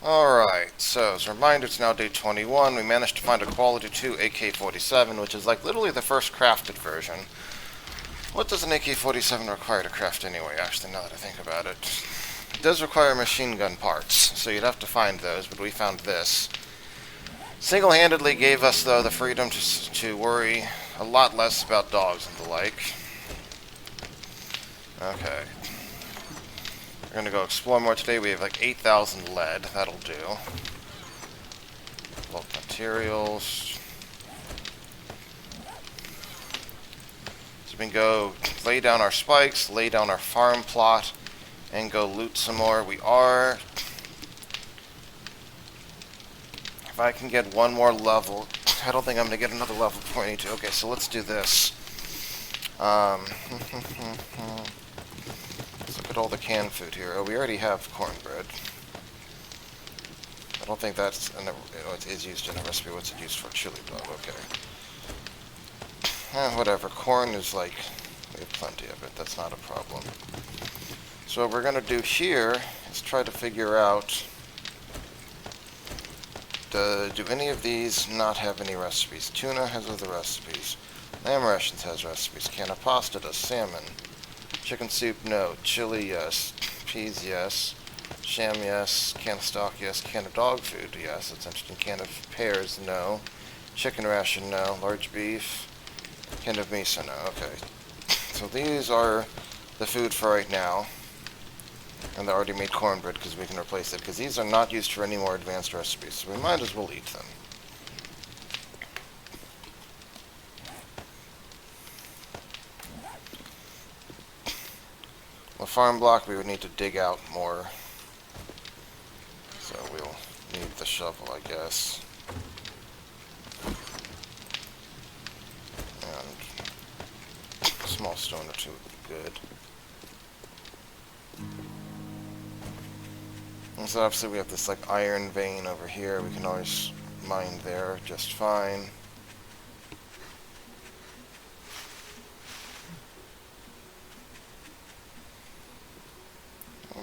Alright, so as a reminder, it's now day 21. We managed to find a quality 2 AK-47, which is like literally the first crafted version. What does an AK-47 require to craft anyway, actually, now that I think about it? It does require machine gun parts, so you'd have to find those, but we found this. Single-handedly gave us, though, the freedom to worry a lot less about dogs and the like. Okay. We're gonna go explore more today. We have like 8,000 lead. That'll do. Bulk materials. So we can go lay down our spikes, lay down our farm plot, and go loot some more. We are... If I can get one more level... I don't think I'm gonna get another level before I need to. Okay, so let's do this. Look at all the canned food here. Oh, we already have cornbread. I don't think that's... it is used in a recipe. What's it used for? Chili dog. Okay. Whatever. Corn is like... we have plenty of it. That's not a problem. So what we're going to do here is try to figure out... do any of these not have any recipes? Tuna has other recipes. Lamb rations has recipes. Can of pasta does. Salmon. Chicken soup, no. Chili, yes. Peas, yes. Sham, yes. Can of stock, yes. Can of dog food, yes. That's interesting. Can of pears, no. Chicken ration, no. Large beef. Can of miso, no. Okay. So these are the food for right now. And they already made cornbread because we can replace it. Because these are not used for any more advanced recipes. So we might as well eat them. The farm block we would need to dig out more, so we'll need the shovel, I guess. And a small stone or two would be good. And so obviously we have this like iron vein over here. We can always mine there just fine.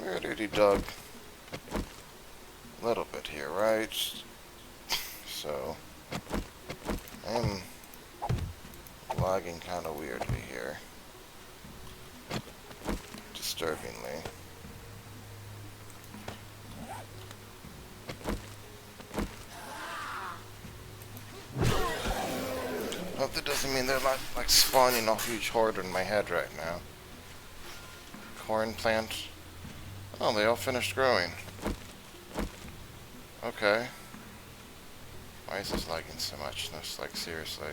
We already dug a little bit here, right? So, I'm lagging kind of weirdly here. Disturbingly. Hope that doesn't mean they're not like spawning a huge horde in my head right now. Corn plant. Oh, they all finished growing. Okay. Why is this lagging so much? That's like, seriously.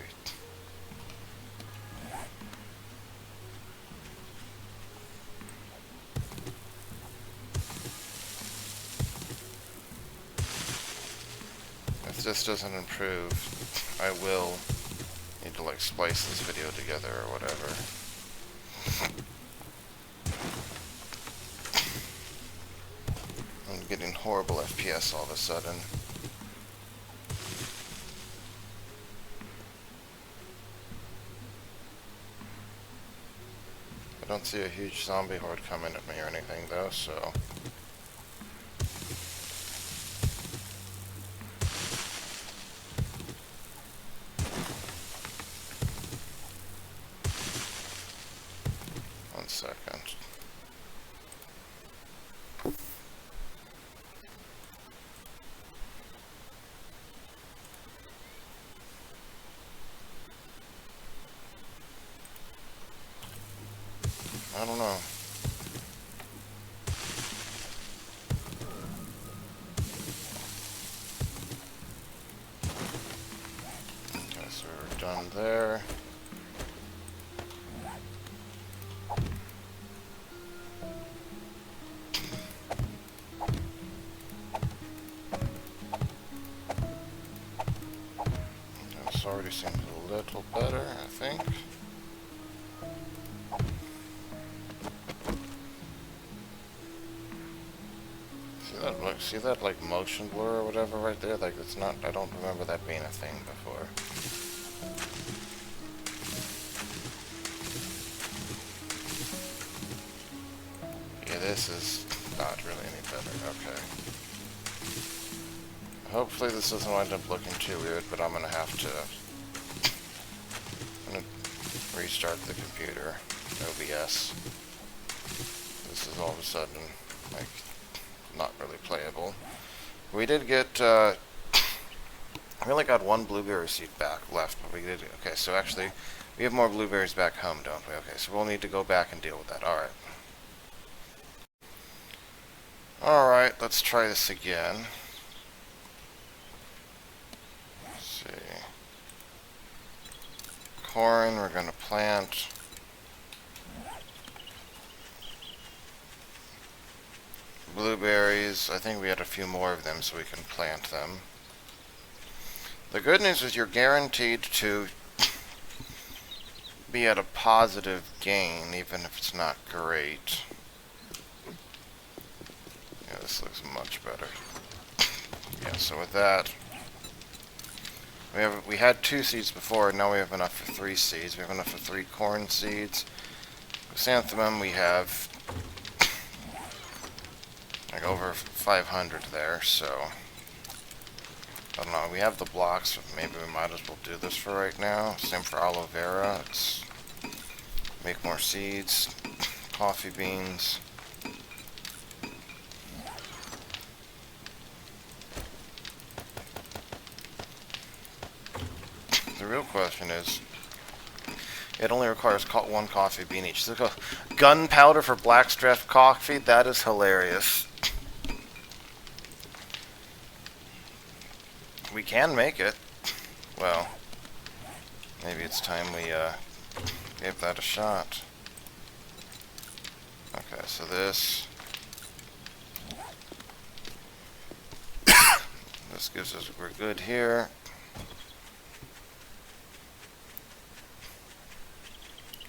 If this doesn't improve, I will need to like splice this video together or whatever. I'm getting horrible FPS all of a sudden. I don't see a huge zombie horde coming at me or anything though, so... One second. I don't know. Okay, so we're done there. This already seems a little better, I think. See that like motion blur or whatever right there? Like it's not, I don't remember that being a thing before. Yeah, this is not really any better. Okay. Hopefully this doesn't wind up looking too weird, but I'm gonna have to restart the computer. OBS. This is all of a sudden, like, not really playable. We did get, we only got one blueberry seed back left, but we did, okay, so actually, we have more blueberries back home, don't we? Okay, so we'll need to go back and deal with that. Alright. Alright, let's try this again. Let's see. Corn, we're going to plant. Blueberries, I think we had a few more of them so we can plant them. The good news is you're guaranteed to be at a positive gain, even if it's not great. Yeah, this looks much better. Yeah, so with that, we had 2 seeds before, now we have enough for 3 seeds. We have enough for 3 corn seeds. Chrysanthemum, we have like over 500 there, so I don't know, we have the blocks, maybe we might as well do this for right now. Same for aloe vera, let's make more seeds, coffee beans. The real question is, it only requires 1 coffee bean each. So gunpowder for blackstrap coffee, that is hilarious. We can make it. Well, maybe it's time we gave that a shot. Okay, so this gives us, we're good here.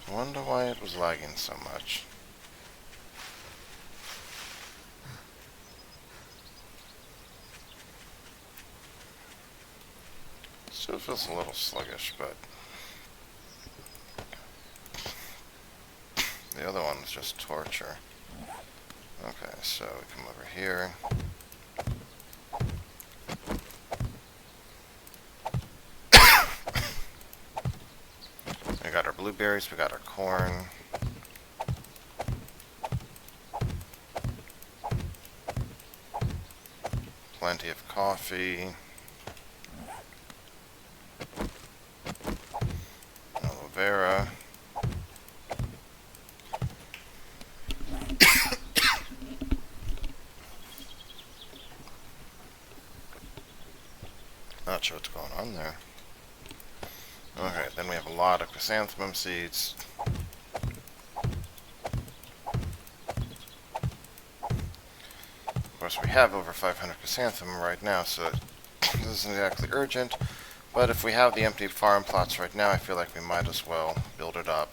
I wonder why it was lagging so much. Still feels a little sluggish, but the other one was just torture. Okay, so we come over here. We got our blueberries, we got our corn. Plenty of coffee. Aloe vera. Not sure what's going on there. Okay, then we have a lot of chrysanthemum seeds. Of course, we have over 500 chrysanthemum right now, so this isn't exactly urgent. But if we have the empty farm plots right now, I feel like we might as well build it up.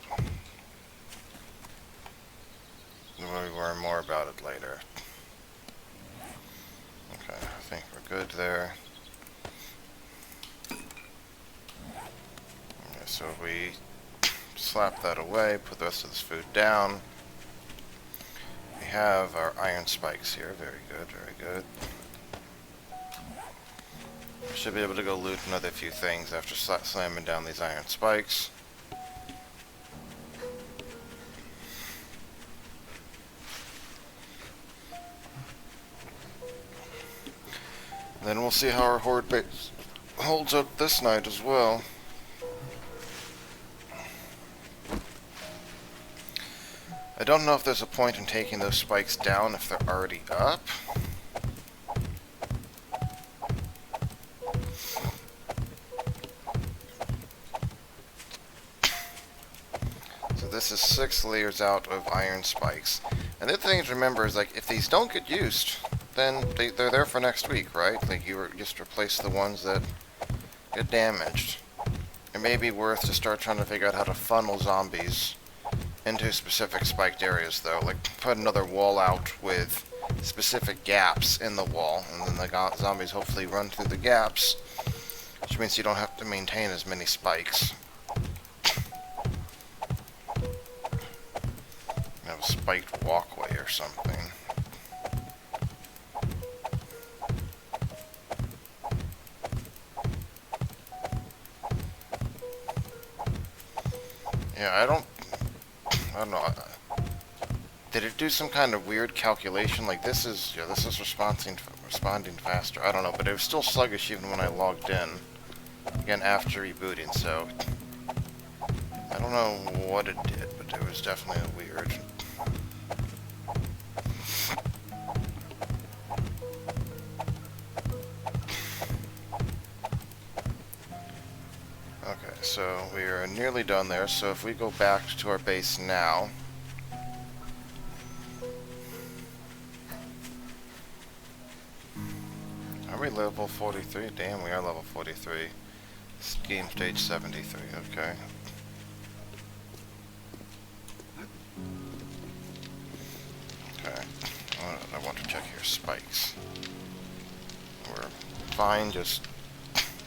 We'll learn more about it later. Okay, I think we're good there. Okay, so we slap that away, put the rest of this food down. We have our iron spikes here. Very good, very good. We should be able to go loot another few things after slamming down these iron spikes. Then we'll see how our horde base holds up this night as well. I don't know if there's a point in taking those spikes down if they're already up. So this is 6 layers out of iron spikes. And the other thing to remember is, like, if these don't get used, then they're there for next week, right? Like, you just replace the ones that get damaged. It may be worth to start trying to figure out how to funnel zombies into specific spiked areas, though. Like, put another wall out with specific gaps in the wall, and then the zombies hopefully run through the gaps, which means you don't have to maintain as many spikes. Have a spiked walkway or something. Yeah, I don't know. Did it do some kind of weird calculation? Like this is responding faster. I don't know, but it was still sluggish even when I logged in. Again, after rebooting, so I don't know what it did, but it was definitely weird. Okay, so we are nearly done there, so if we go back to our base now, are we level 43? Damn, we are level 43. Game stage 73, okay. Okay, I want to check here, spikes. We're fine, just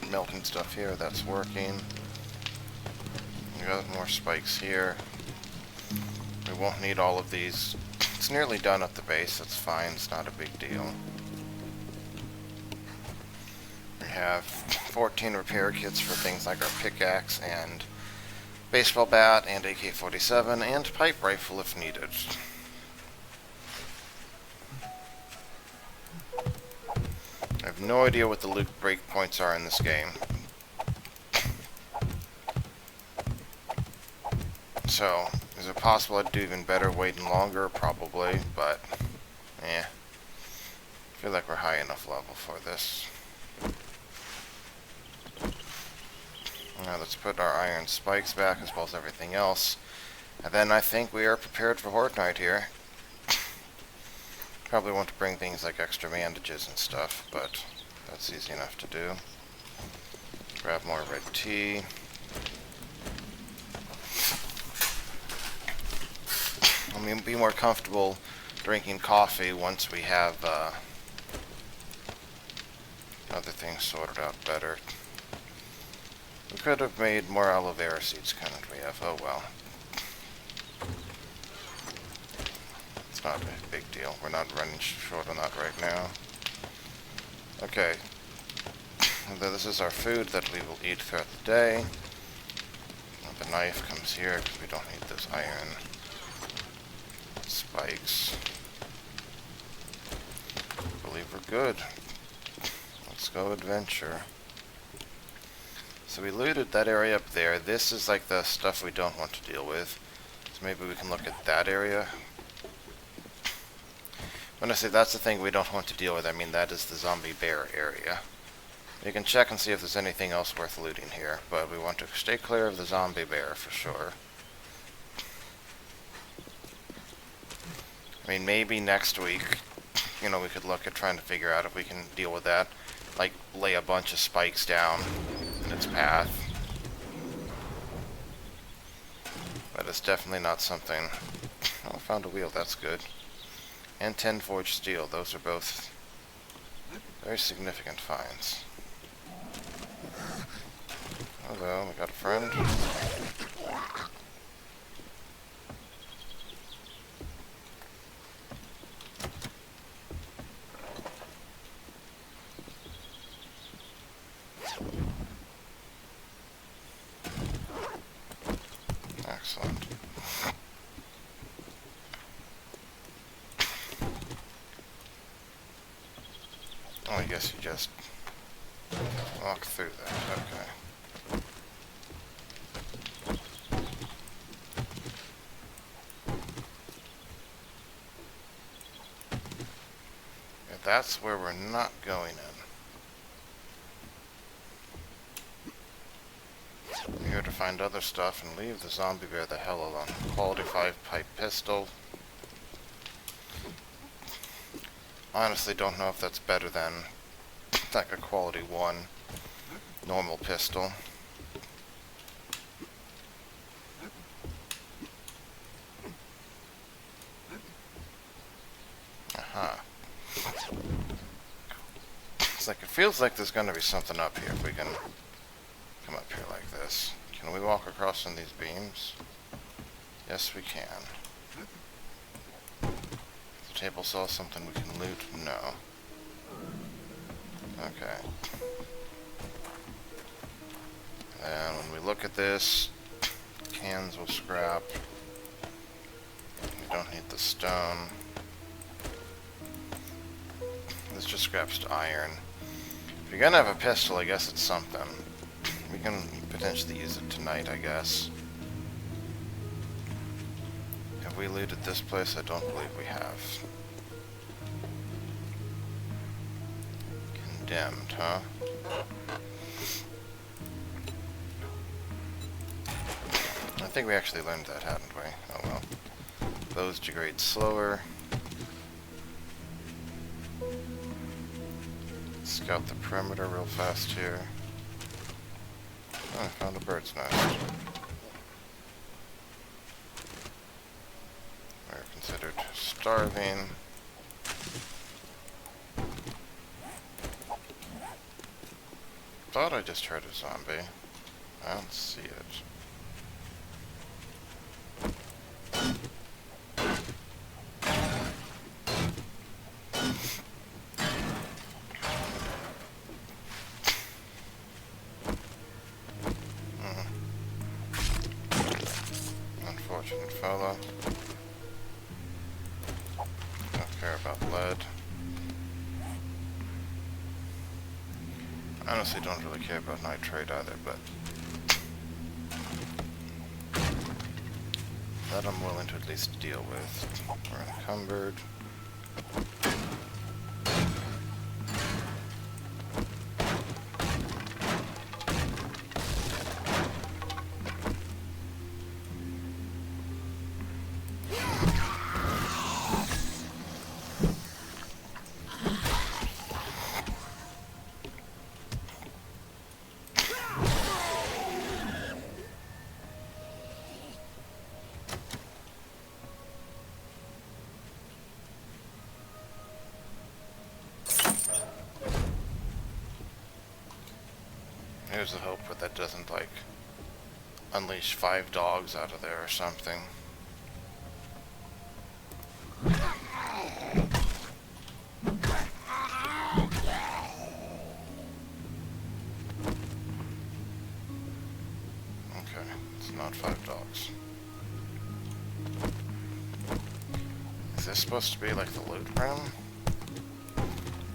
melting stuff here, that's working. We got more spikes here. We won't need all of these. It's nearly done at the base, that's fine, it's not a big deal. We have 14 repair kits for things like our pickaxe and baseball bat and AK-47 and pipe rifle if needed. I have no idea what the loot breakpoints are in this game. So, is it possible I'd do even better waiting longer? Probably, but I feel like we're high enough level for this. Now let's put our iron spikes back as well as everything else. And then I think we are prepared for Horde Night here. Probably want to bring things like extra bandages and stuff, but that's easy enough to do. Grab more red tea. I mean, be more comfortable drinking coffee once we have other things sorted out better. We could have made more aloe vera seeds, couldn't we have? Oh well. It's not a big deal. We're not running short on that right now. Okay. This is our food that we will eat throughout the day. The knife comes here because we don't need those iron spikes. I believe we're good. Let's go adventure. So we looted that area up there. This is like the stuff we don't want to deal with. So maybe we can look at that area. When I say that's the thing we don't want to deal with, I mean that is the zombie bear area. You can check and see if there's anything else worth looting here, but we want to stay clear of the zombie bear for sure. I mean, maybe next week, you know, we could look at trying to figure out if we can deal with that. Like, lay a bunch of spikes down in its path. But it's definitely not something... Oh, I found a wheel, that's good. And 10 forged steel, those are both very significant finds. Hello, we got a friend. Excellent. Oh, I guess you just walk through that. Okay. Yeah, that's where we're not going in. We're here to find other stuff and leave the zombie bear the hell alone. Quality 5 pipe pistol. Honestly, don't know if that's better than like a quality 1 normal pistol. Aha. It's like, it feels like there's gonna be something up here if we can come up here like this. Can we walk across in these beams? Yes, we can. The table saw something we can loot? No. Okay. And when we look at this, Cans will scrap. We don't need the stone. This just scraps to iron. If you're gonna have a pistol, I guess it's something. We can potentially use it tonight, I guess. Have we looted this place? I don't believe we have. Condemned, huh? I think we actually learned that, hadn't we? Oh well. Those degrade slower. Scout the perimeter real fast here. Oh, I found a bird's nest. We're considered starving. Thought I just heard a zombie. I don't see it. Unfortunate fella. Don't care about lead. Honestly, don't really care about nitrate either, but that I'm willing to at least deal with. We're encumbered. Here's the hope that that doesn't, like, unleash 5 dogs out of there or something. Okay, it's not 5 dogs. Is this supposed to be like the loot room?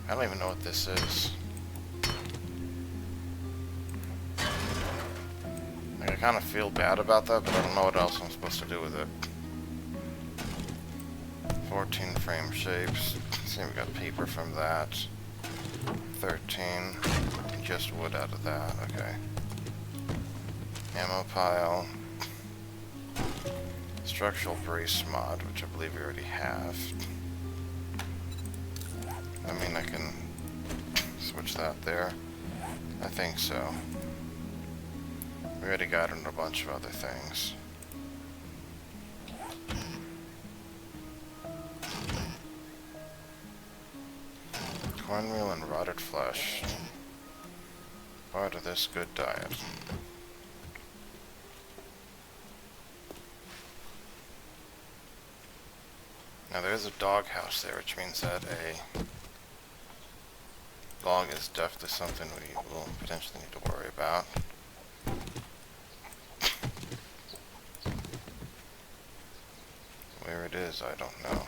I don't even know what this is. Like, I kind of feel bad about that, but I don't know what else I'm supposed to do with it. 14 frame shapes. See, we got paper from that. 13. Just wood out of that. Okay. Ammo pile. Structural brace mod, which I believe we already have. I mean, I can switch that there. I think so. We already got into a bunch of other things. Cornmeal and rotted flesh. Part of this good diet. Now there is a doghouse there, which means that a log is definitely something we will potentially need to worry about. Where it is, I don't know.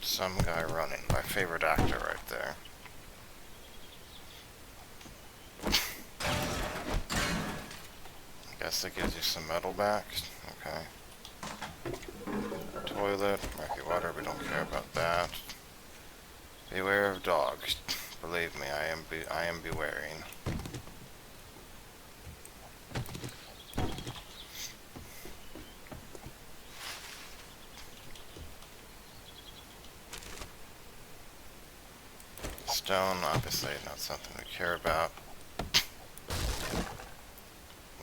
Some guy running, my favorite actor right there. I guess that gives you some metal back. Okay. Toilet, murky water, we don't care about that. Beware of dogs. Believe me, I am bewaring. Stone, obviously not something we care about.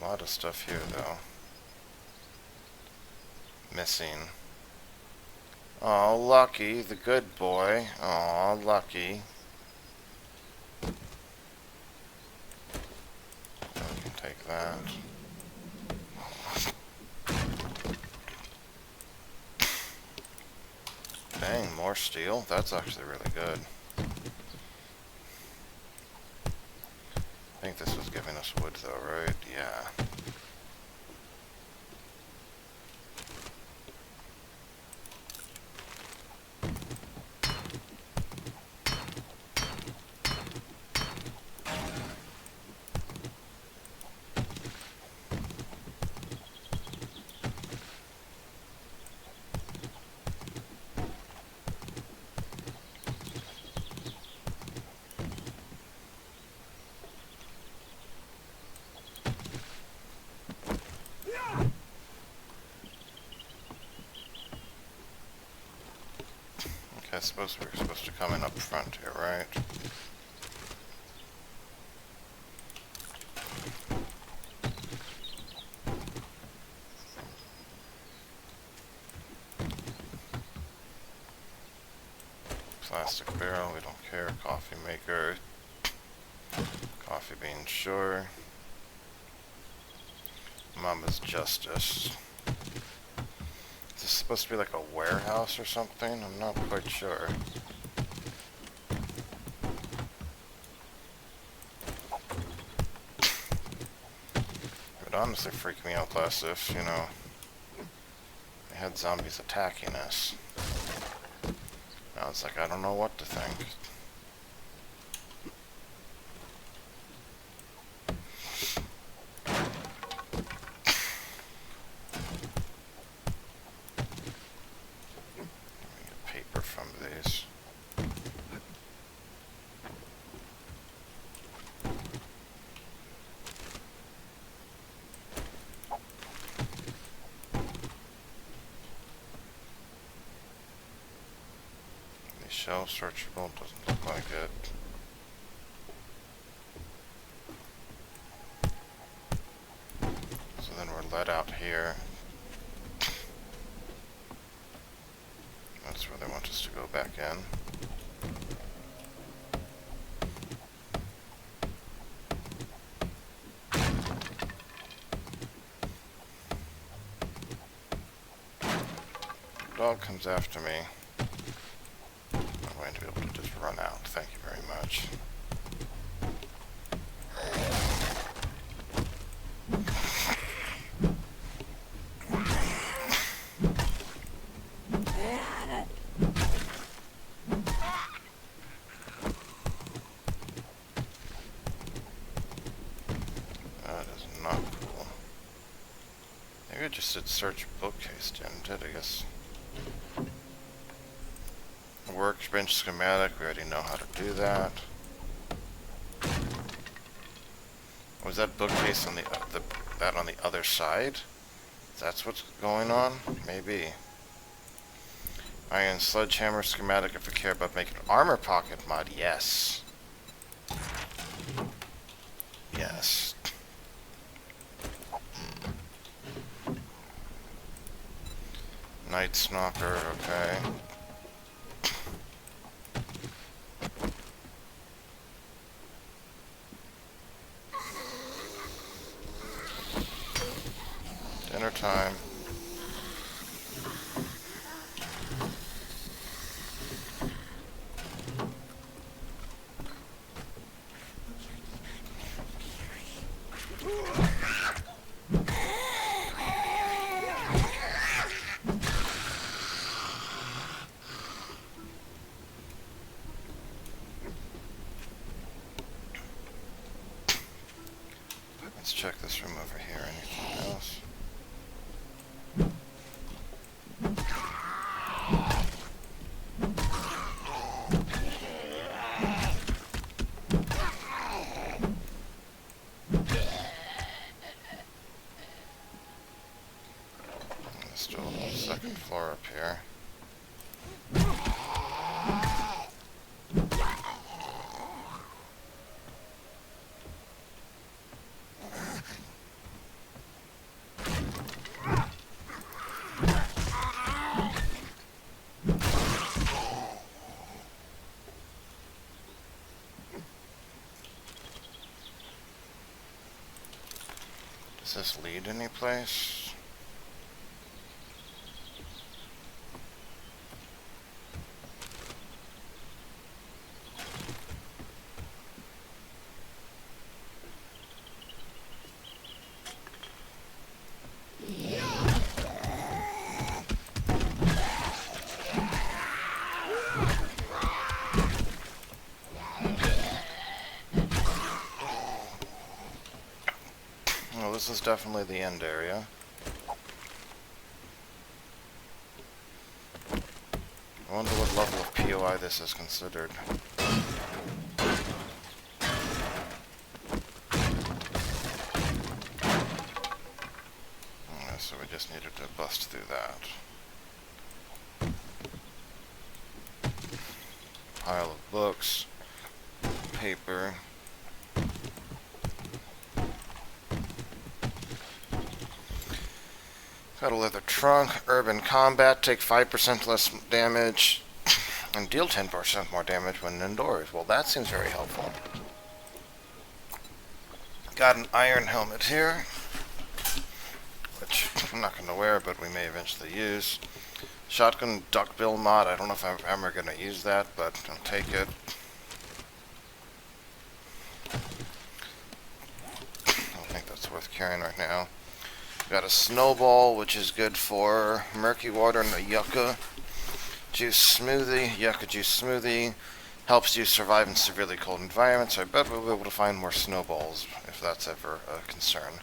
A lot of stuff here, though. Missing. Oh, Lucky, the good boy. Oh, Lucky. that. Dang, more steel? That's actually really good. I think this was giving us wood though, right? Yeah. Okay, I suppose we're supposed to come in up front here, right? Plastic barrel, we don't care. Coffee maker. Coffee bean, sure. Mama's Justice. Is this supposed to be like a warehouse or something? I'm not quite sure. It would honestly freak me out less if, you know, we had zombies attacking us. Now it's like, I don't know what to think. Paper from these. These shelves searchable, doesn't look like it. So then we're let out here. That's where they want us to go back in. Dog comes after me. I'm going to be able to just run out. Thank you very much. That is not cool. Maybe I just did search bookcase, didn't it? I guess. Workbench schematic, we already know how to do that. Was that bookcase on that on the other side? That's what's going on? Maybe. Iron sledgehammer schematic if we care about making armor pocket mod. Yes. Yes. Night Stalker, okay. Dinner time. Let's check this room over here. Anything else? There's still a second floor up here. Does this lead any place? Well, this is definitely the end area. I wonder what level of POI this is considered. So we just needed to bust through that. Pile of books, paper. Got a leather trunk, urban combat, take 5% less damage, and deal 10% more damage when indoors. Well, that seems very helpful. Got an iron helmet here, which I'm not going to wear, but we may eventually use. Shotgun duckbill mod, I don't know if I'm ever going to use that, but I'll take it. I don't think that's worth carrying right now. Got a snowball, which is good for murky water and a yucca juice smoothie. Yucca juice smoothie helps you survive in severely cold environments, so I bet we'll be able to find more snowballs if that's ever a concern.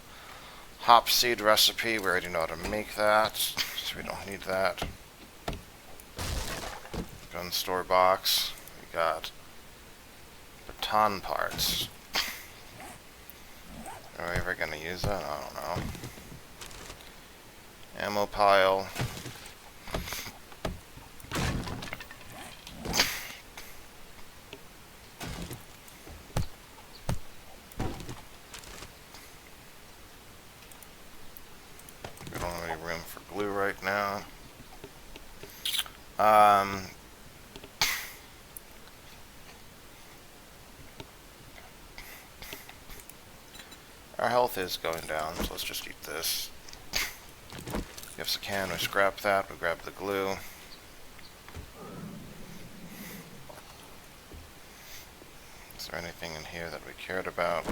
Hop seed recipe, we already know how to make that, so we don't need that. Gun store box, we got baton parts. Are we ever going to use that? I don't know. Ammo pile. We don't have any room for glue right now. Our health is going down, so let's just eat this. If we can, we scrap that, we grab the glue. Is there anything in here that we cared about?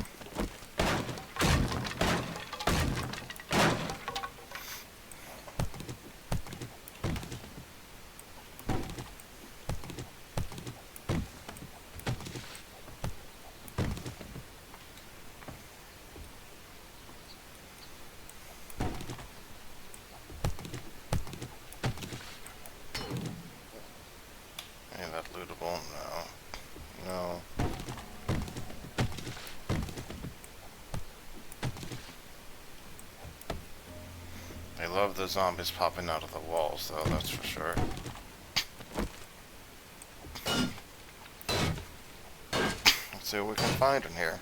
Any of that lootable? No. No. They love the zombies popping out of the walls, though, that's for sure. Let's see what we can find in here.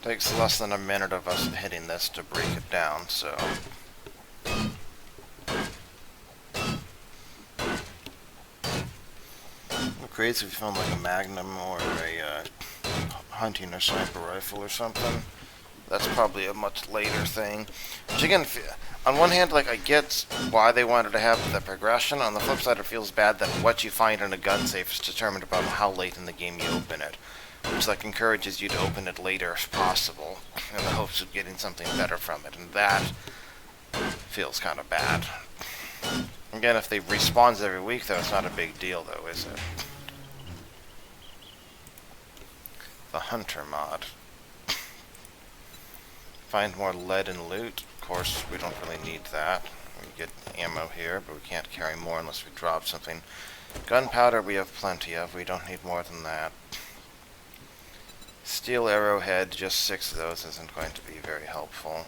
Takes less than a minute of us hitting this to break it down, so... Crazy if you found like a magnum or a hunting or sniper rifle or something. That's probably a much later thing. Which again, on one hand, like I get why they wanted to have the progression. On the flip side, it feels bad that what you find in a gun safe is determined about how late in the game you open it. Which like encourages you to open it later if possible, in the hopes of getting something better from it. And that feels kind of bad. Again, if they respawns every week, though, it's not a big deal, though, is it? The Hunter mod. Find more lead and loot. Of course, we don't really need that. We get ammo here, but we can't carry more unless we drop something. Gunpowder we have plenty of. We don't need more than that. Steel arrowhead, just 6 of those isn't going to be very helpful.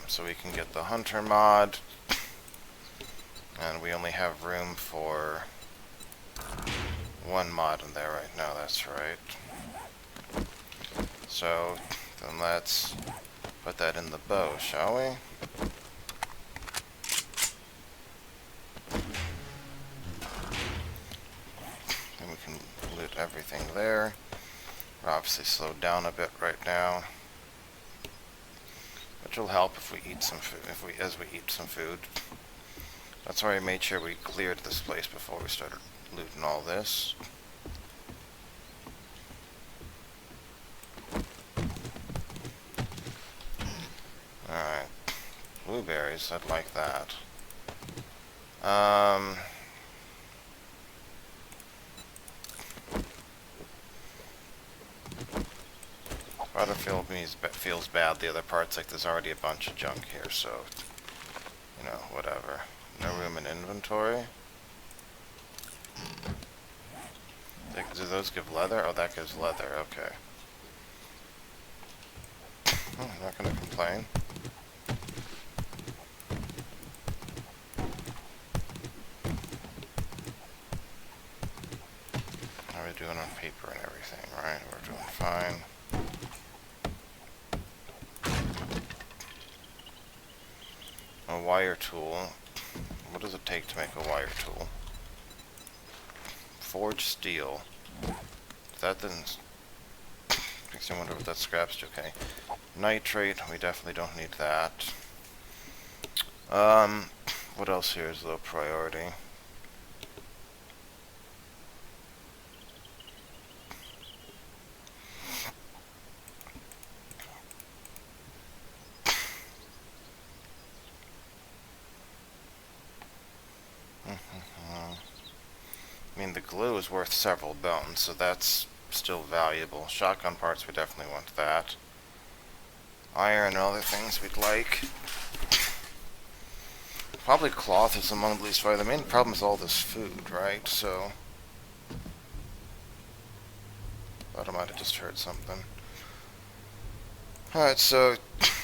So we can get the Hunter mod. And we only have room for... one mod in there right now, that's right. So, then let's put that in the bow, shall we? Then we can loot everything there. We're obviously slowed down a bit right now, which will help if we eat some food. As we eat some food. That's why I made sure we cleared this place before we started looting all this. Alright. Blueberries, I'd like that. Part of feels bad. The other part's like there's already a bunch of junk here, so, you know, whatever. No room in inventory. Do those give leather? Oh, that gives leather, okay. Oh, I'm not gonna complain. How are we doing on paper and everything, right? We're doing fine. A wire tool. What does it take to make a wire tool? Forged steel. That didn't... Makes me wonder what that scraps to. Okay. Nitrate, we definitely don't need that. What else here is low priority? I mean, the glue is worth several bones, so that's still valuable. Shotgun parts, we definitely want that. Iron and other things we'd like. Probably cloth is among the least valuable. The main problem is all this food, right? So... Thought I might have just heard something. Alright, so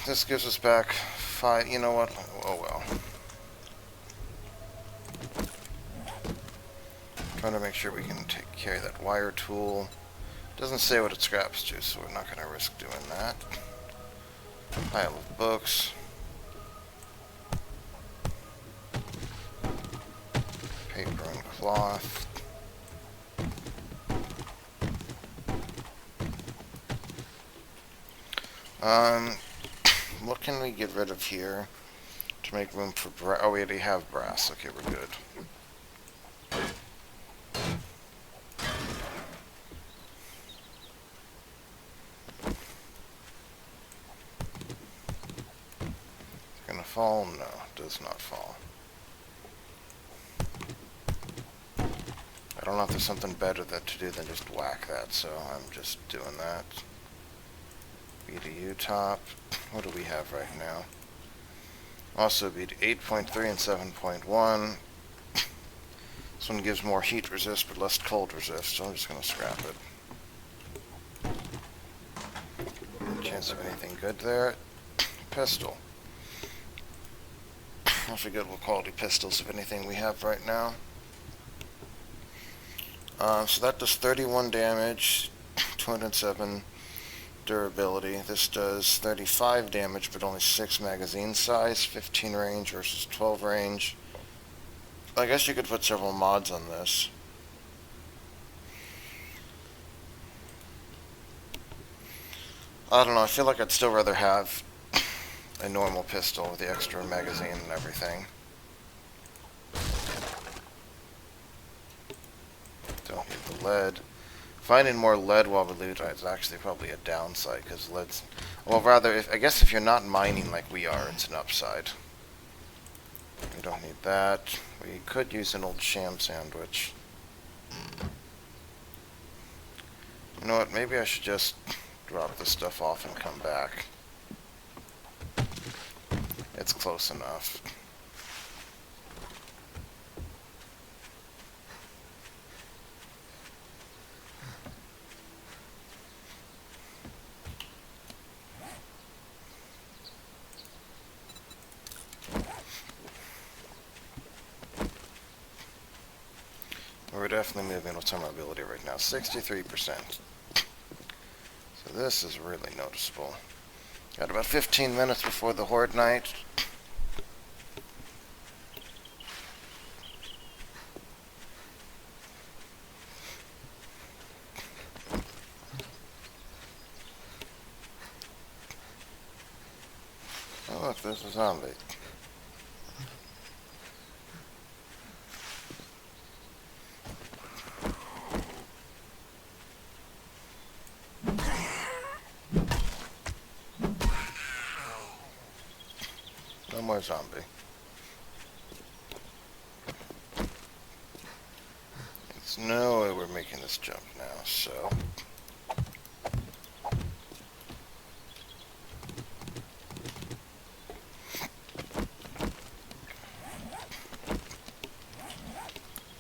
this gives us back 5... You know what? Oh well. Trying to make sure we can carry that wire tool. Doesn't say what it scraps to, so we're not going to risk doing that. Pile of books. Paper and cloth. What can we get rid of here to make room for brass? Oh, we already have brass. Okay, we're good. Gonna fall? No, does not fall. I don't know if there's something better to do than just whack that, so I'm just doing that. BDU top. What do we have right now? Also BD 8.3 and 7.1. This one gives more heat resist but less cold resist, so I'm just gonna scrap it. Chance of anything good there. Pistol. I forget what quality pistols, if anything, we have right now. So that does 31 damage, 207 durability. This does 35 damage, but only 6 magazine size, 15 range versus 12 range. I guess you could put several mods on this. I don't know, I feel like I'd still rather have a normal pistol with the extra magazine and everything. Don't need the lead. Finding more lead while we loot is actually probably a downside, because lead's... Well, rather, I guess if you're not mining like we are, it's an upside. We don't need that. We could use an old sham sandwich. You know what, maybe I should just drop this stuff off and come back. It's close enough. We're definitely moving with some mobility right now. 63%. So this is really noticeable. Got about 15 minutes before the Horde night. There's a zombie. No more zombie. There's no way we're making this jump now, so...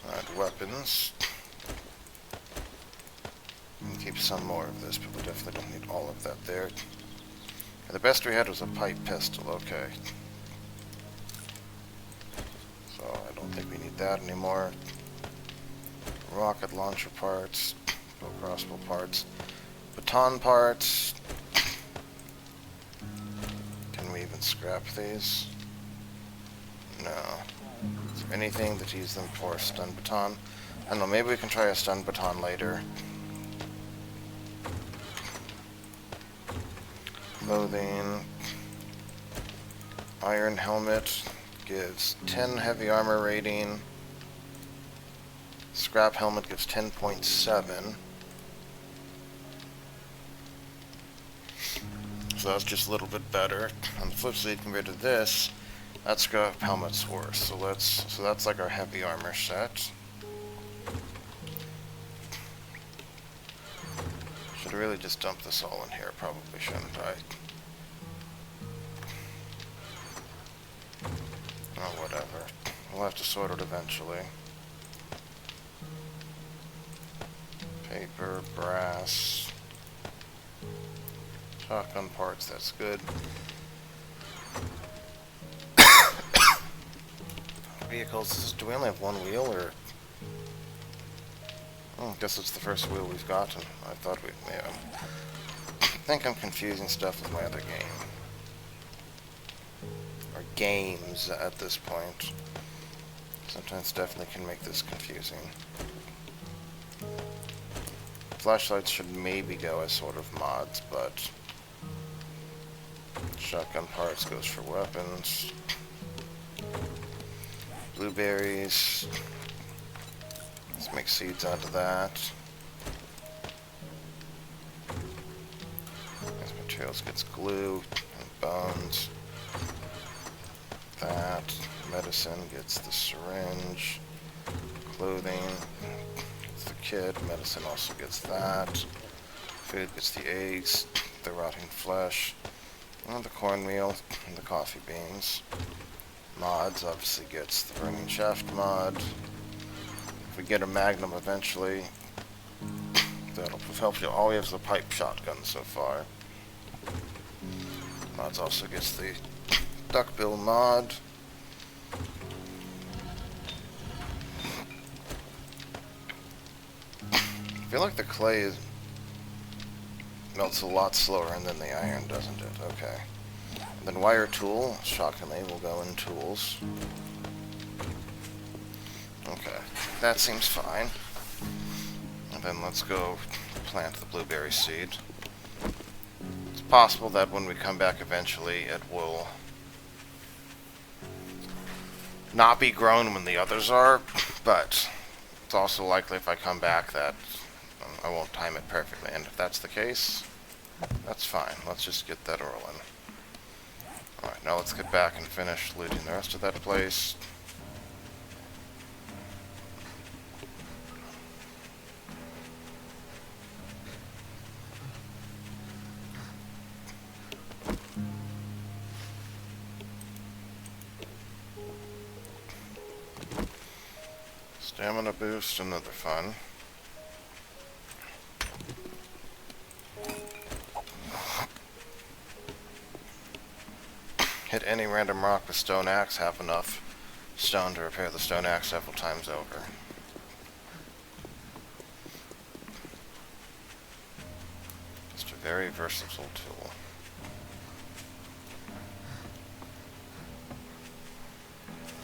Alright, weapons. We can keep some more of this, but we definitely don't need all of that there. The best we had was a pipe pistol, okay. So I don't think we need that anymore. Rocket launcher parts, bow crossbow parts, baton parts. Can we even scrap these? No. Is there anything that use them for? Stun baton? I don't know, maybe we can try a stun baton later. Clothing. Iron helmet gives 10 heavy armor rating. Scrap helmet gives 10.7. So that's just a little bit better. On the flip side, compared to this, that scrap helmet's worse. So that's like our heavy armor set. Should really just dump this all in here, probably shouldn't I? Oh, whatever. We'll have to sort it eventually. Paper, brass, shotgun parts, that's good. Vehicles, do we only have one wheel, or? Oh, I guess it's the first wheel we've gotten. I thought we, yeah. I think I'm confusing stuff with my other game. Or games at this point. Sometimes definitely can make this confusing. Flashlights should maybe go as sort of mods, but shotgun parts goes for weapons. Blueberries. Let's make seeds out of that. These materials gets glue and bones. That. Medicine gets the syringe. Clothing gets the kit. Medicine also gets that. Food gets the eggs, the rotting flesh, and the cornmeal, and the coffee beans. Mods obviously gets the burning shaft mod. If we get a magnum eventually, that'll help you. All we have is the pipe shotgun so far. Mods also gets the duckbill mod. I feel like the clay melts a lot slower than the iron, doesn't it? Okay. And then wire tool, shockingly, will go in tools. Okay, that seems fine. And then let's go plant the blueberry seed. It's possible that when we come back eventually, it will not be grown when the others are, but it's also likely if I come back that I won't time it perfectly, and if that's the case, that's fine. Let's just get that rolling. Alright, now let's get back and finish looting the rest of that place. Stamina boost, another fun. Hit any random rock with stone axe, have enough stone to repair the stone axe several times over. Just a very versatile tool.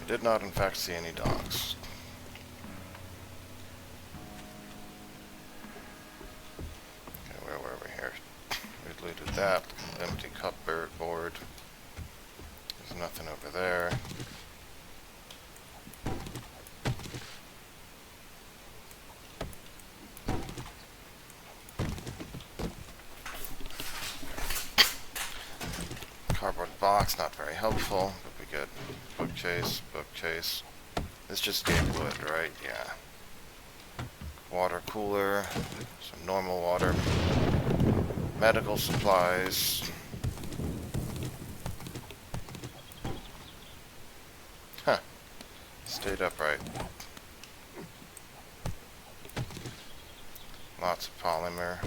I did not in fact see any dogs. Okay, where were we here? We looted that, empty cupboard board. nothing over there. Cardboard box, not very helpful, but we get bookcase, bookcase. This just gave wood, right? Yeah. Water cooler, some normal water, medical supplies. Huh. Stayed upright. Lots of polymer.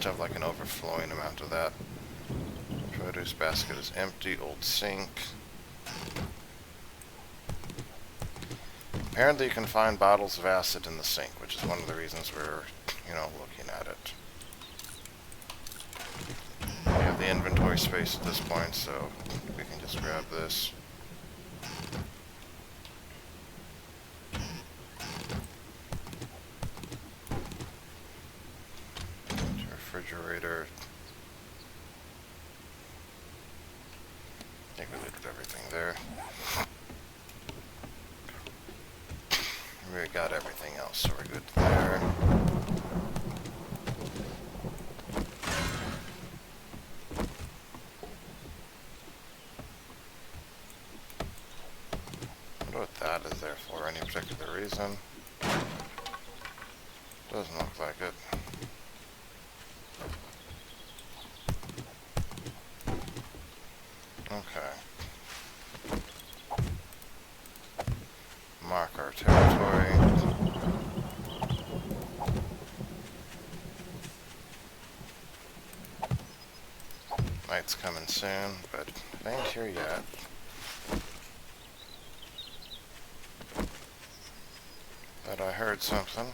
Have like an overflowing amount of that. Produce basket is empty. Old sink. Apparently you can find bottles of acid in the sink, which is one of the reasons we're, looking at it. We have the inventory space at this point, so we can just grab this. Refrigerator. I think we looted everything there. We got everything else, so we're good there. I wonder what that is there for, any particular reason? Doesn't look like it. Okay. Mark our territory. Night's coming soon, but it ain't here yet. But I heard something.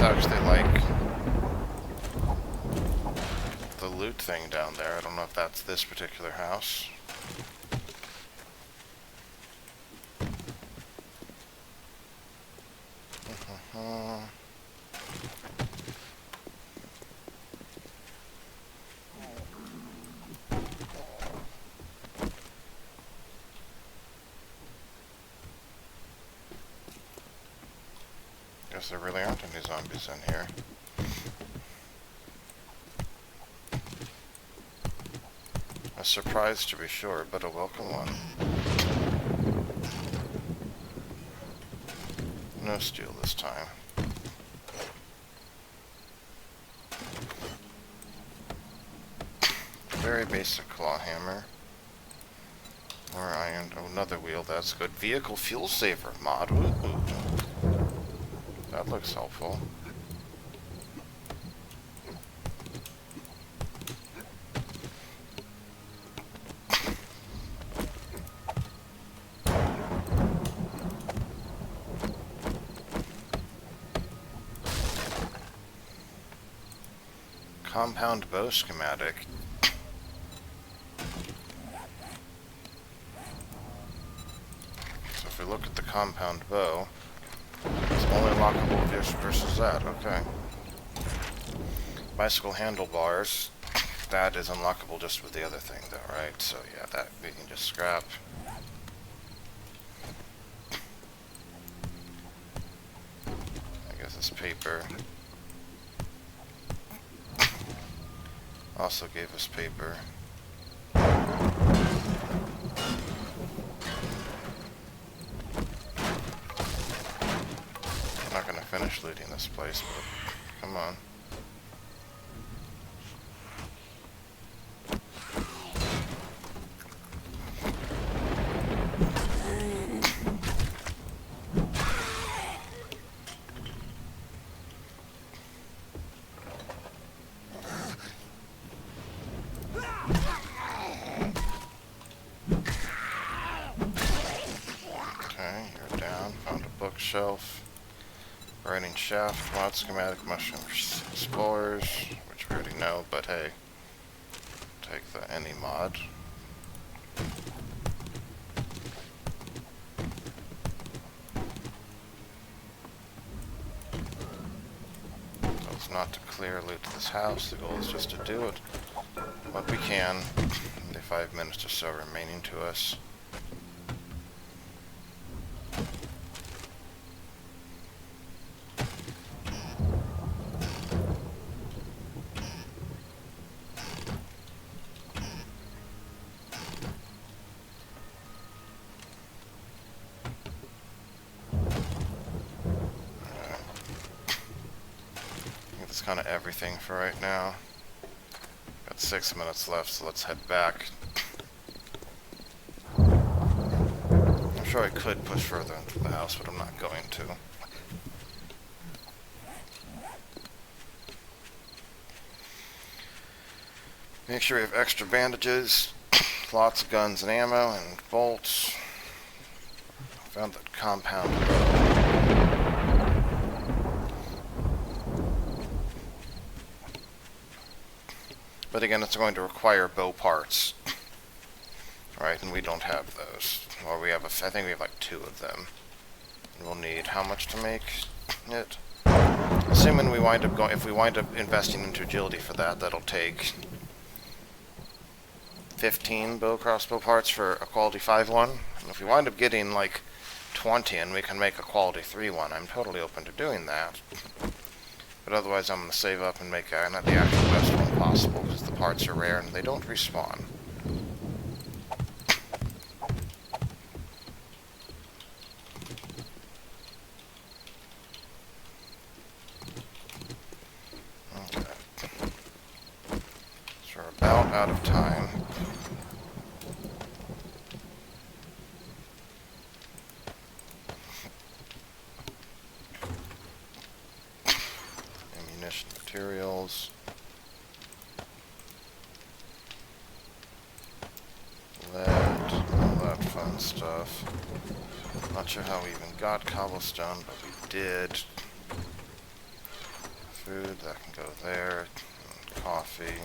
Actually like the loot thing down there. I don't know if that's this particular house. Guess there really aren't any zombies in here. A surprise to be sure, but a welcome one. No steel this time. Very basic claw hammer. More iron. Oh, another wheel, that's good. Vehicle fuel saver mod. Ooh. That looks helpful. Compound bow schematic. So if we look at the compound bow, it's only lockable versus that, okay. Bicycle handlebars, that is unlockable just with the other thing though, right? So yeah, that we can just scrap. I guess it's paper. Also gave us paper. Not gonna finish looting this place, but come on. Okay, you're down. Found a bookshelf. Writing shaft, mod schematic, mushroom spores, which we already know, but hey, take the any mod. So it's not to clear loot this house, the goal is just to do it what we can in the 5 minutes or so remaining to us. That's kind of everything for right now. Got 6 minutes left, so let's head back. I'm sure I could push further into the house, but I'm not going to. Make sure we have extra bandages, lots of guns and ammo, and bolts. Found that compound bow. But again, it's going to require bow parts, right? And we don't have those. Or we have, I think we have like 2 of them. And we'll need how much to make it? Assuming we wind up going, if we wind up investing into agility for that, that'll take 15 bow crossbow parts for a quality 5 one. And if we wind up getting like 20 and we can make a quality 3 one, I'm totally open to doing that. But otherwise, I'm going to save up and make not the actual best one possible, because the parts are rare and they don't respawn. Okay. So we're about out of time. Materials. Lead, all that fun stuff. Not sure how we even got cobblestone, but we did. Food, that can go there. Coffee.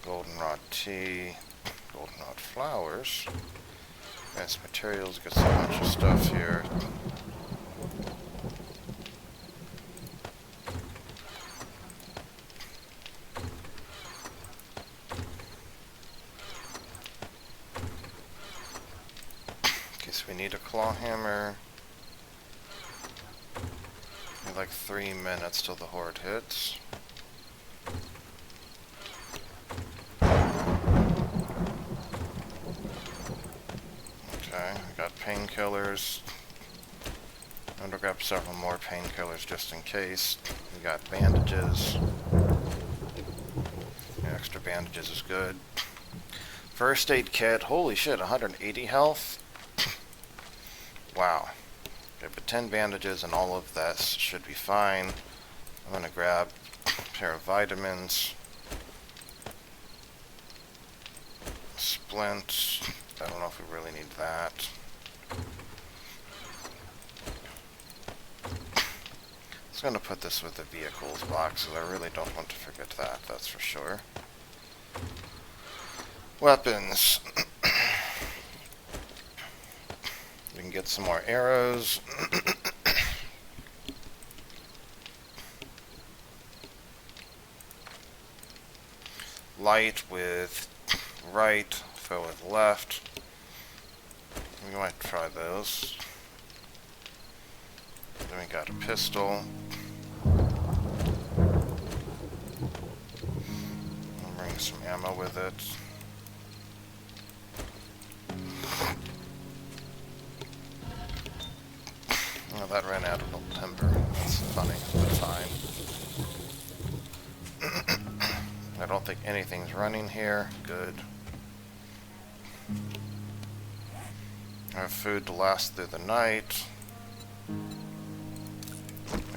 Goldenrod tea. Goldenrod flowers. Advanced materials, get some bunch of stuff here. We need a claw hammer. We have like 3 minutes till the horde hits. Okay, we got painkillers. I'm gonna grab several more painkillers just in case. We got bandages. The extra bandages is good. First aid kit. Holy shit, 180 health. Wow. Okay, but 10 bandages and all of that should be fine. I'm going to grab a pair of vitamins. Splint. I don't know if we really need that. I was going to put this with the vehicles box, because I really don't want to forget that, that's for sure. Weapons. We can get some more arrows. Light with right, foe with left. We might try those. Then we got a pistol. I'll bring some ammo with it. Oh, that ran out of timber. That's funny, but fine. I don't think anything's running here. Good. I have food to last through the night. I'll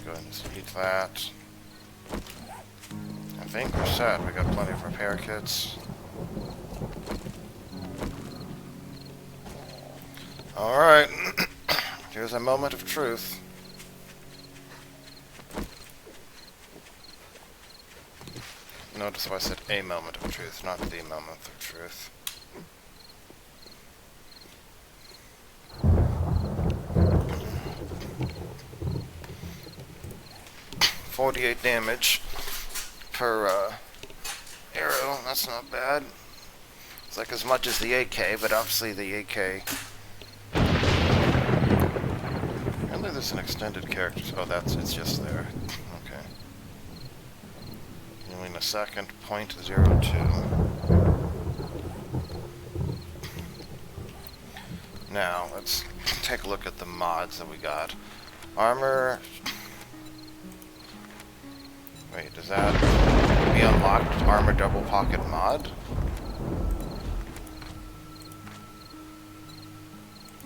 go ahead and eat that. I think we're set. We got plenty of repair kits. Alright. Here's a moment of truth. Notice how I said a moment of truth, not the moment of truth. .48 damage per arrow. That's not bad. It's like as much as the AK, but obviously the AK. Apparently there's an extended character. Oh, it's just there. Okay. Only in a second. .02. Now let's take a look at the mods that we got. Armor. Wait, does that be unlocked? Armor double pocket mod?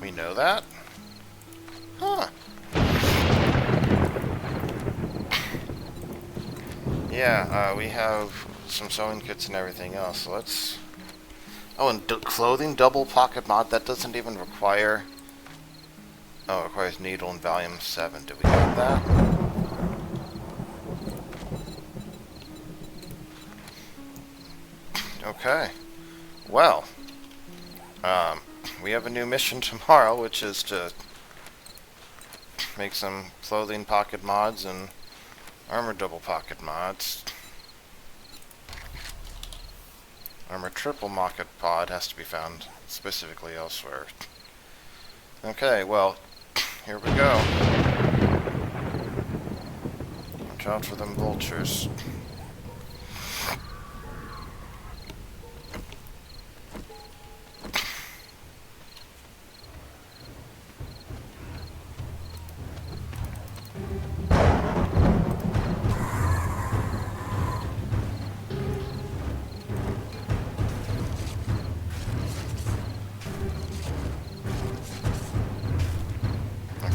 We know that? Huh. Yeah, we have some sewing kits and everything else, so let's... Oh, and clothing double pocket mod, that doesn't even require... Oh, it requires needle and volume 7. Did we get that? Okay. Well, we have a new mission tomorrow, which is to make some clothing pocket mods and armor double pocket mods. Armor triple pocket pod has to be found specifically elsewhere. Okay, well, here we go. Watch out for them vultures.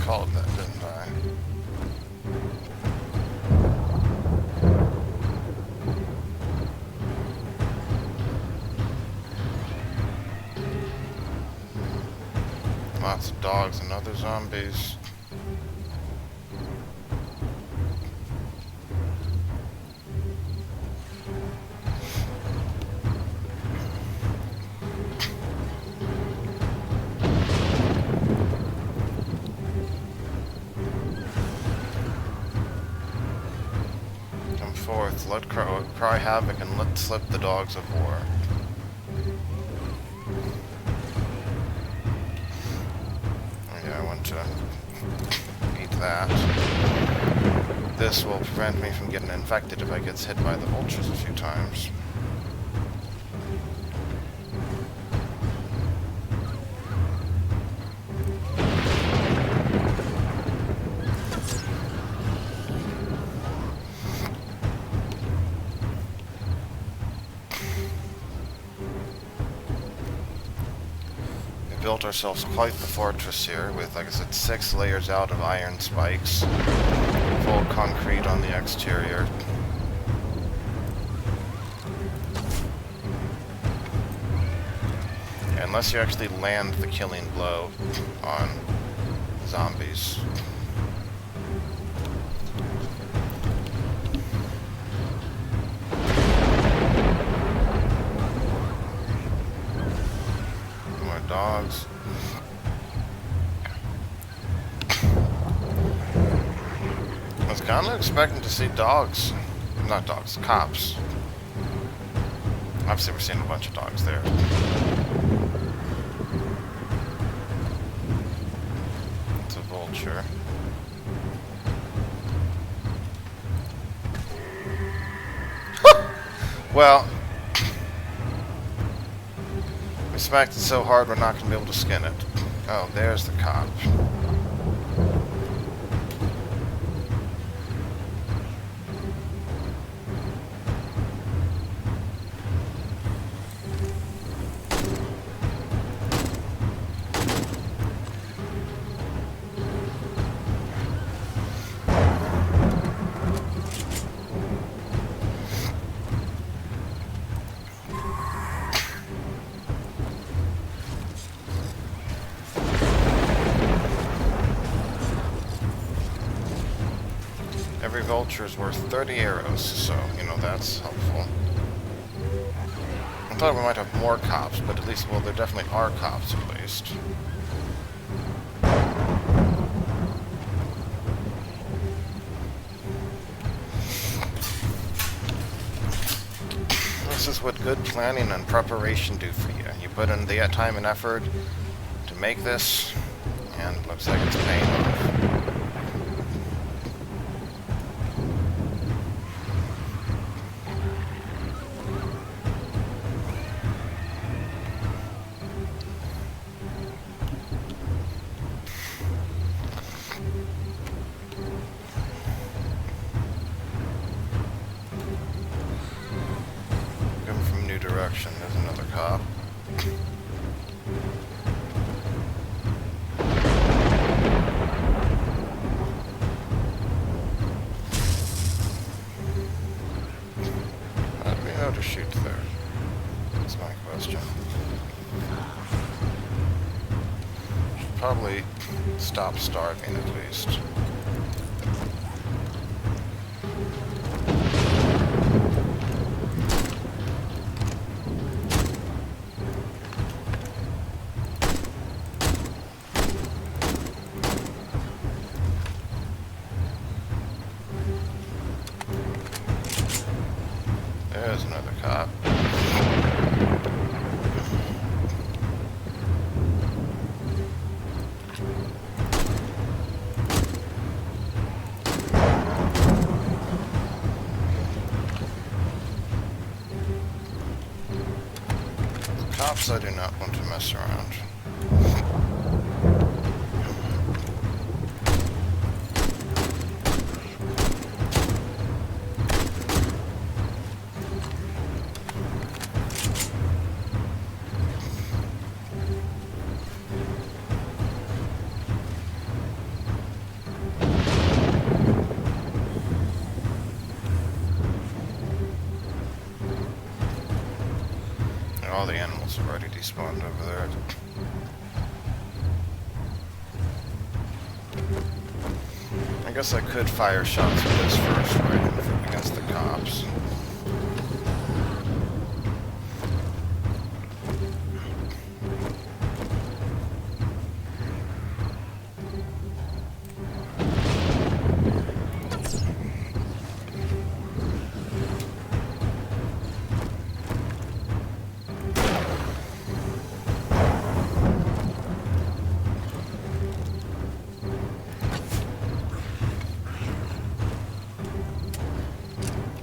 Called that, didn't I? Lots of dogs and other zombies. Forth, let cry havoc and let slip the dogs of war. Oh yeah, I want to eat that. This will prevent me from getting infected if I get hit by the vultures a few times. Built ourselves quite the fortress here with, like I said, 6 layers out of iron spikes, full concrete on the exterior. Yeah, unless you actually land the killing blow on zombies. Dogs. I was kind of expecting to see dogs. Not dogs, cops. Obviously we're seeing a bunch of dogs there. It's a vulture. Well, we smacked it so hard we're not going to be able to skin it. Oh, there's the cop. Every vulture is worth 30 arrows, so, you know, that's helpful. I thought we might have more cops, but at least, well, there definitely are cops at least. This is what good planning and preparation do for you. You put in the time and effort to make this, and it looks like it's paying off. Coming from new direction, there's another cop. How do we know to shoot there? That's my question. Should probably stop starving at least. There's another cop. Cops I do not want to mess around. All the animals have already despawned over there. I guess I could fire shots with this first, right, against the cops.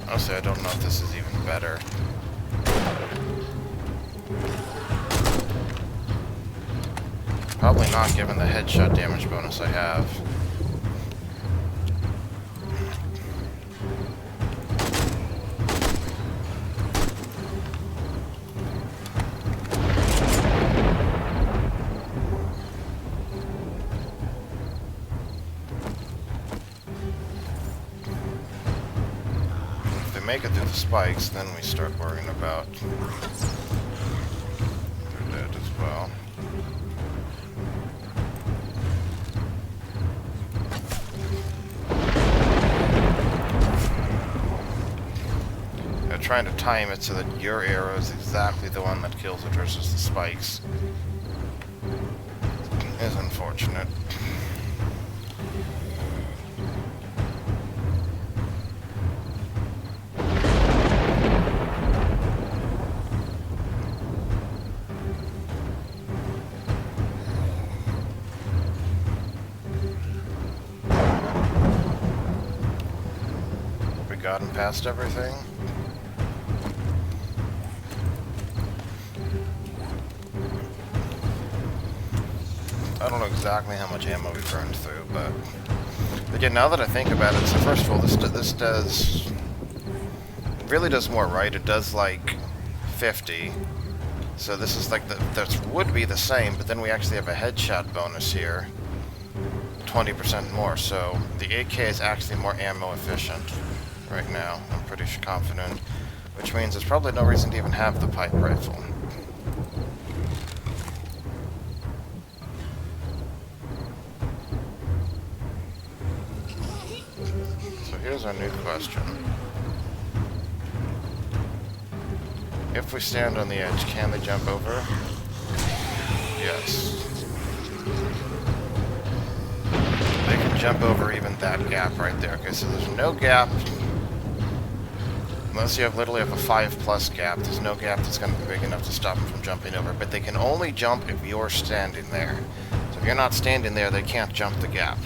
Honestly, I don't know if this is even better. Probably not, given the headshot damage bonus I have. Make it through the spikes, then we start worrying about they're dead as well. I'm trying to time it so that your arrow is exactly the one that kills it versus the spikes is unfortunate. Gotten past everything. I don't know exactly how much ammo we burned through, but yeah, now that I think about it, so first of all, this does really does more, right? It does like 50. So this is like that would be the same, but then we actually have a headshot bonus here, 20% more. So the AK is actually more ammo efficient right now, I'm pretty confident, which means there's probably no reason to even have the pipe rifle. So here's our new question. If we stand on the edge, can they jump over? Yes. They can jump over even that gap right there. Okay, so there's no gap. Unless you literally have a 5+ gap, there's no gap that's going to be big enough to stop them from jumping over. But they can only jump if you're standing there. So if you're not standing there, they can't jump the gap.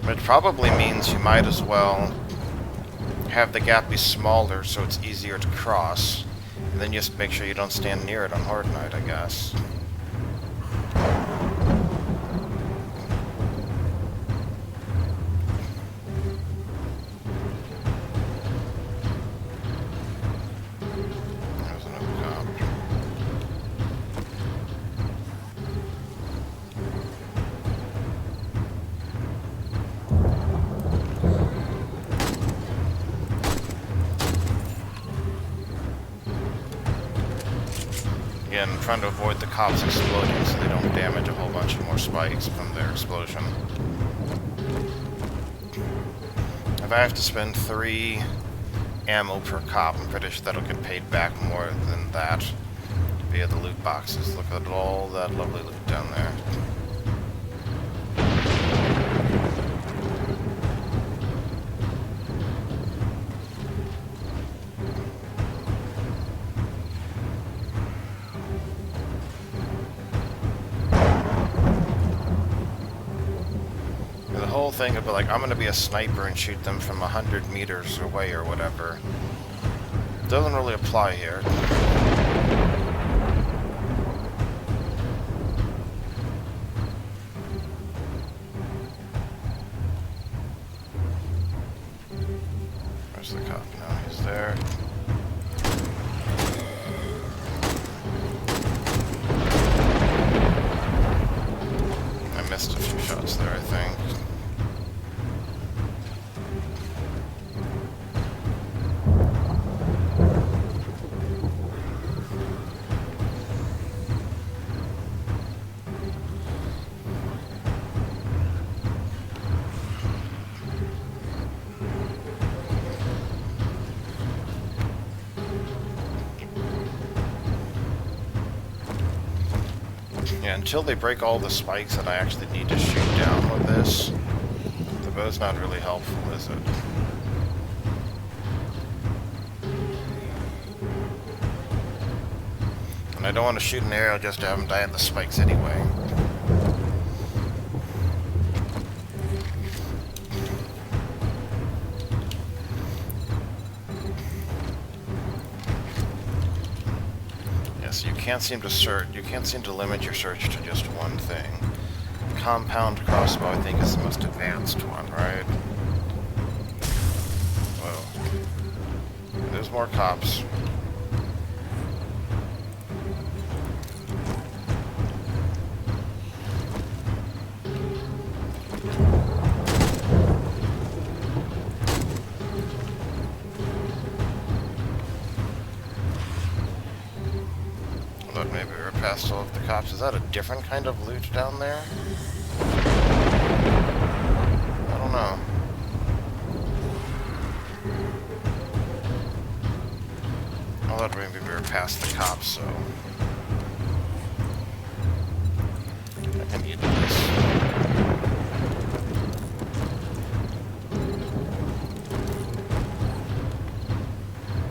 It probably means you might as well have the gap be smaller so it's easier to cross. And then just make sure you don't stand near it on Horde Night, I guess. Again, I'm trying to avoid the cops exploding so they don't damage a whole bunch of more spikes from their explosion. If I have to spend 3 ammo per cop, I'm pretty sure that'll get paid back more than that via the loot boxes. Look at all that lovely loot down there. Thing of like, I'm gonna be a sniper and shoot them from 100 meters away or whatever. Doesn't really apply here. Where's the cop now? He's there. I missed a few shots there, I think. Yeah, until they break all the spikes that I actually need to shoot down with this, the bow's not really helpful, is it? And I don't want to shoot an arrow just to have them die at the spikes anyway. You can't seem to limit your search to just one thing. Compound crossbow, I think, is the most advanced one, right? Whoa. There's more cops. Maybe we're past all of the cops. Is that a different kind of loot down there? I don't know. I thought maybe we were past the cops, so I can eat this.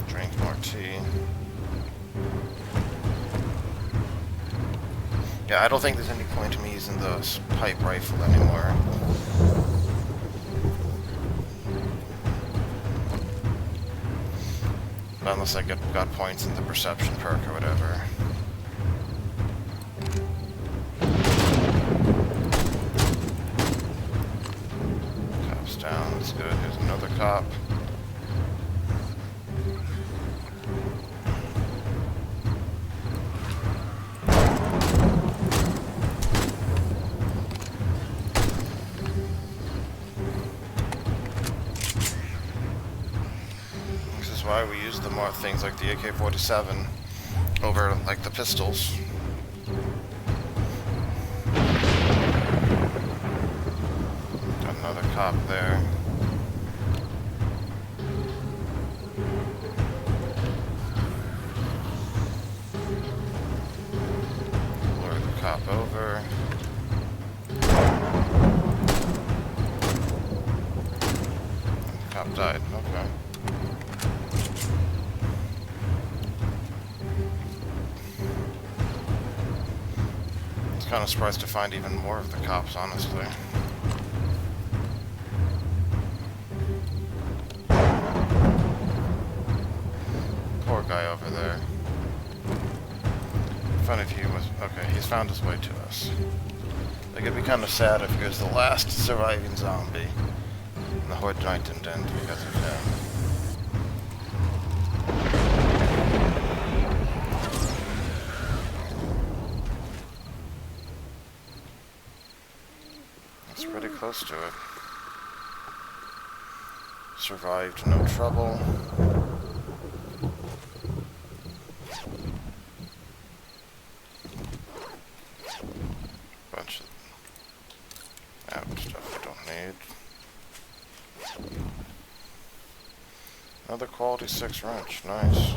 Drink more tea. Yeah, I don't think there's any point to me using the pipe rifle anymore. Unless I got points in the perception perk or whatever. Cop's down, that's good. Here's another cop. Why we use the more things like the AK-47 over like the pistols. Got another cop there. hop over. Cop died. Okay. I was kind of surprised to find even more of the cops, honestly. Poor guy over there. Funny if he was... Okay, he's found his way to us. Like, it'd be kind of sad if he was the last surviving zombie. And the Horde Knight didn't end because of him. That's pretty close to it. Survived, no trouble. Bunch of stuff we don't need. Another quality 6 wrench, nice.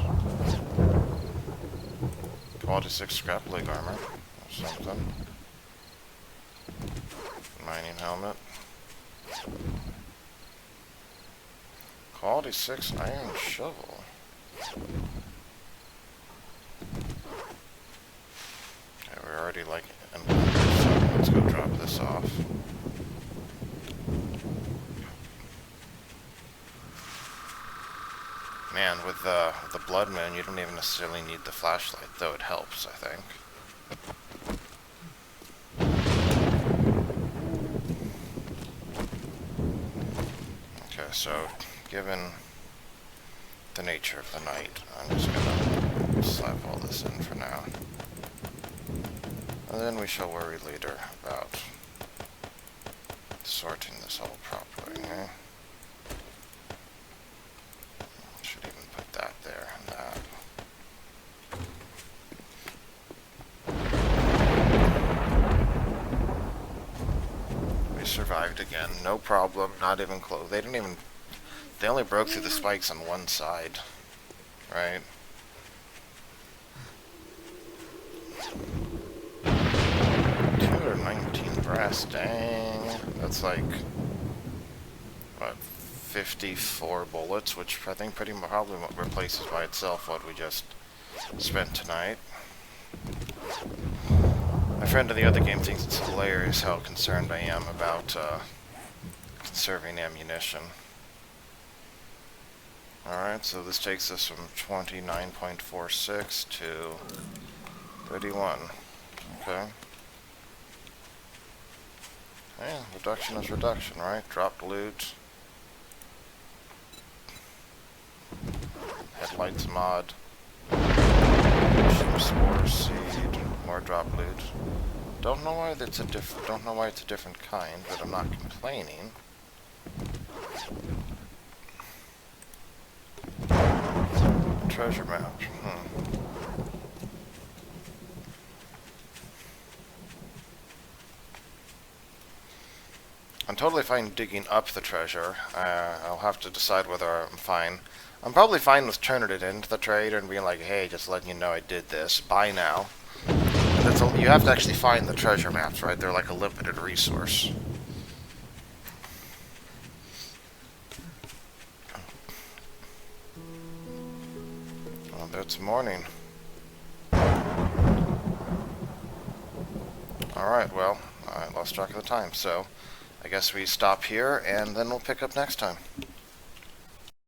Quality 6 scrap leg armor, or something. Mining helmet. Quality 6 iron shovel. Okay, we're already like, so let's go drop this off. Man, with the blood moon, you don't even necessarily need the flashlight, though it helps, I think. Okay, so, given the nature of the night, I'm just gonna slap all this in for now. And then we shall worry later about sorting this all properly, eh? Should even put that there and that. We survived again, no problem, not even close. They only broke through the spikes on one side, right? 219 brass, dang. That's like, what, 54 bullets, which I think probably replaces by itself what we just spent tonight. My friend in the other game thinks it's hilarious how concerned I am about conserving ammunition. Alright, so this takes us from 29.46 to 31. Okay. Yeah, reduction is reduction, right? Dropped loot. Headlights mod. Spore seed. More drop loot. Don't know why it's a different kind, but I'm not complaining. Treasure map. I'm totally fine digging up the treasure. I'll have to decide whether I'm fine. I'm probably fine with turning it into the trader and being like, hey, just letting you know I did this. Buy now. You have to actually find the treasure maps, right? They're like a limited resource. Well, it's morning. Alright, well, I lost track of the time, so I guess we stop here and then we'll pick up next time.